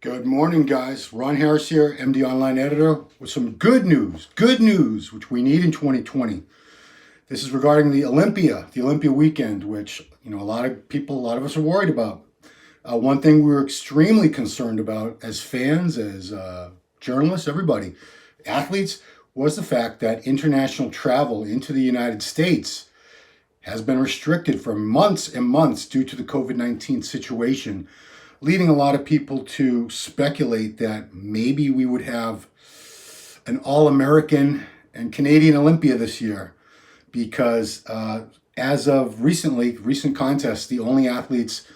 Good morning, guys. Ron Harris here, MD Online Editor, with some good news, which we need in 2020. This is regarding the Olympia weekend, which, a lot of people, a lot of us are worried about. One thing we were extremely concerned about as fans, as journalists, everybody, athletes, was the fact that international travel into the United States has been restricted for months and months due to the COVID-19 situation, leading a lot of people to speculate that maybe we would have an All-American and Canadian Olympia this year, because as of recent contests, the only athletes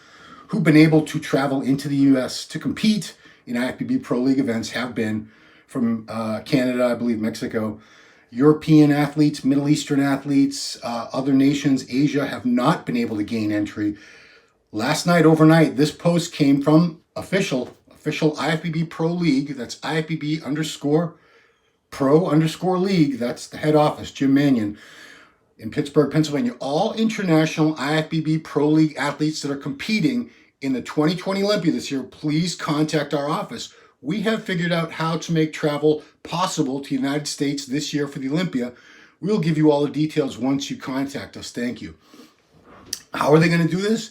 who've been able to travel into the U.S. to compete in IFBB Pro League events have been from Canada, I believe Mexico. European athletes, Middle Eastern athletes, other nations, Asia, have not been able to gain entry. Last night, overnight, this post came from official IFBB Pro League. That's IFBB _Pro League. That's the head office, Jim Mannion, in Pittsburgh, Pennsylvania. All international IFBB Pro League athletes that are competing in the 2020 Olympia this year, please contact our office. We have figured out how to make travel possible to the United States this year for the Olympia. We'll give you all the details once you contact us. Thank you. How are they going to do this?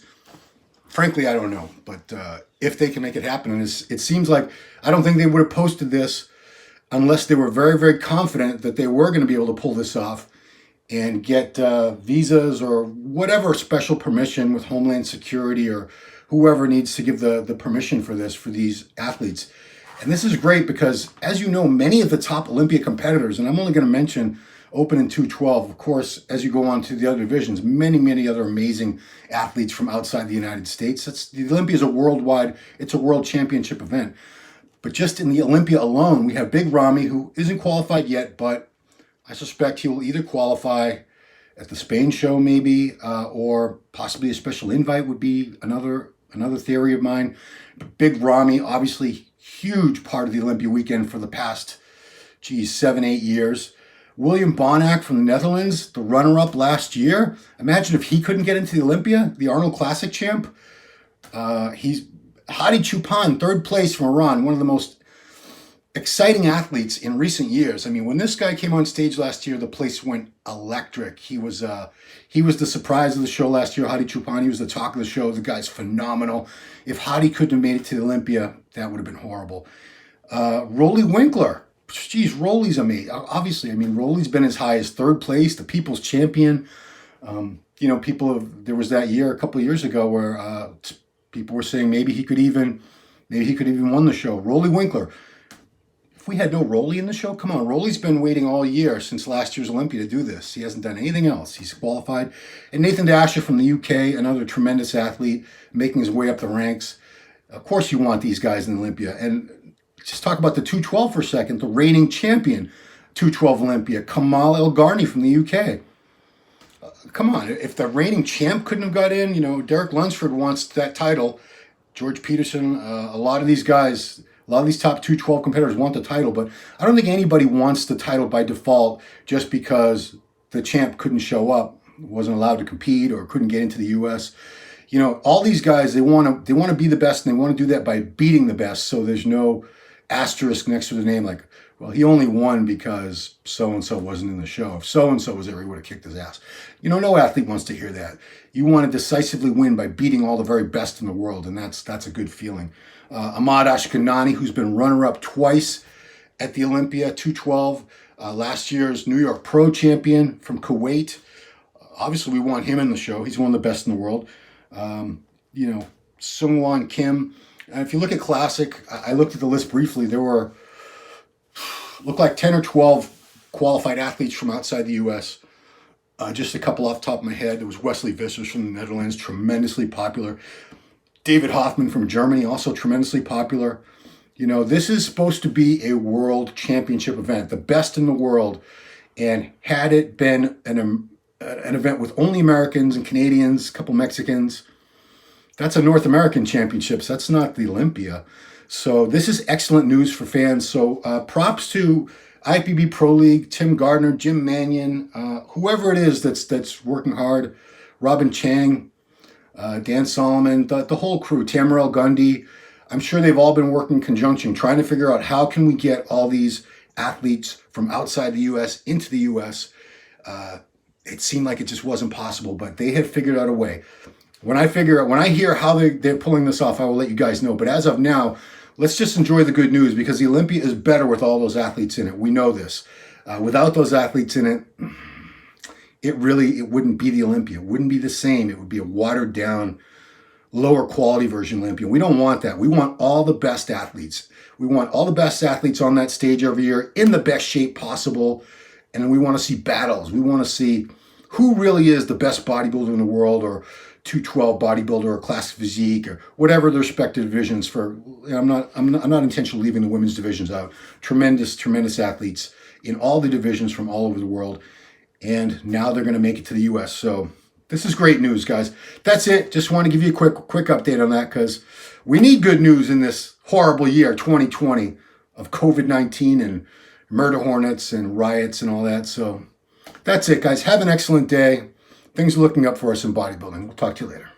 Frankly, I don't know, but if they can make it happen, and it seems like I don't think they would have posted this unless they were very, very confident that they were going to be able to pull this off and get visas or whatever special permission with Homeland Security or whoever needs to give the permission for this for these athletes. And this is great because, as you know, many of the top Olympia competitors, and I'm only going to mention Open and 212, of course, as you go on to the other divisions, many other amazing athletes from outside the United States. The Olympia is a world championship event. But just in the Olympia alone, we have Big Ramy, who isn't qualified yet, but I suspect he will either qualify at the Spain show maybe, or possibly a special invite would be another theory of mine. But Big Ramy, obviously huge part of the Olympia weekend for the past, 7-8 years. William Bonac from the Netherlands, the runner-up last year. Imagine if he couldn't get into the Olympia, the Arnold Classic champ. He's Hadi Choopan, third place from Iran, one of the most exciting athletes in recent years. I mean, when this guy came on stage last year, the place went electric. He was the surprise of the show last year. Hadi Choopan, he was the talk of the show. The guy's phenomenal. If Hadi couldn't have made it to the Olympia, that would have been horrible. Roly Winkler. Rolly's amazing. Obviously, Rolly's been as high as third place, the people's champion. There was that year, a couple of years ago, where people were saying maybe he could even won the show. Roly Winkler. If we had no Roly in the show, come on. Roly's been waiting all year since last year's Olympia to do this. He hasn't done anything else. He's qualified. And Nathan Dasher from the UK, another tremendous athlete, making his way up the ranks. Of course you want these guys in Olympia. And just talk about the 212 for a second. The reigning champion, 212 Olympia, Kamal El Garni from the UK. Come on, if the reigning champ couldn't have got in, Derek Lunsford wants that title. George Peterson, a lot of these guys, a lot of these top 212 competitors want the title, but I don't think anybody wants the title by default just because the champ couldn't show up, wasn't allowed to compete, or couldn't get into the U.S. All these guys, they want to be the best, and they want to do that by beating the best, so there's no asterisk next to the name like, well, he only won because so-and-so wasn't in the show. If so-and-so was there, he would have kicked his ass. No athlete wants to hear that. You want to decisively win by beating all the very best in the world, and that's a good feeling. Ahmad Ash Kanani, who's been runner-up twice at the Olympia, 212, last year's New York Pro champion from Kuwait. Obviously, we want him in the show. He's one of the best in the world. Sungwon Kim. If you look at Classic, I looked at the list briefly. There looked like 10 or 12 qualified athletes from outside the U.S. Just a couple off the top of my head. There was Wesley Vissers from the Netherlands, tremendously popular. David Hoffman from Germany, also tremendously popular. This is supposed to be a world championship event, the best in the world. And had it been an event with only Americans and Canadians, a couple Mexicans, that's a North American championships. That's not the Olympia. So this is excellent news for fans. So props to IFBB Pro League, Tim Gardner, Jim Mannion, whoever it is that's working hard, Robin Chang, Dan Solomon, the whole crew, Tamarel Gundy. I'm sure they've all been working in conjunction, trying to figure out how can we get all these athletes from outside the U.S. into the U.S. It seemed like it just wasn't possible, but they have figured out a way. When I hear how they're pulling this off, I will let you guys know. But as of now, let's just enjoy the good news, because the Olympia is better with all those athletes in it. We know this. Without those athletes in it, it wouldn't be the Olympia. It wouldn't be the same. It would be a watered down, lower quality version Olympia. We don't want that. We want all the best athletes. We want all the best athletes on that stage every year in the best shape possible. And we want to see battles. We want to see who really is the best bodybuilder in the world, or 212 bodybuilder, or classic physique, or whatever their respective divisions for. I'm not intentionally leaving the women's divisions out. Tremendous athletes in all the divisions from all over the world. And now they're going to make it to the U.S. So this is great news, guys. That's it. Just want to give you a quick update on that, because we need good news in this horrible year, 2020, of COVID-19 and murder hornets and riots and all that. So that's it, guys. Have an excellent day. Things are looking up for us in bodybuilding. We'll talk to you later.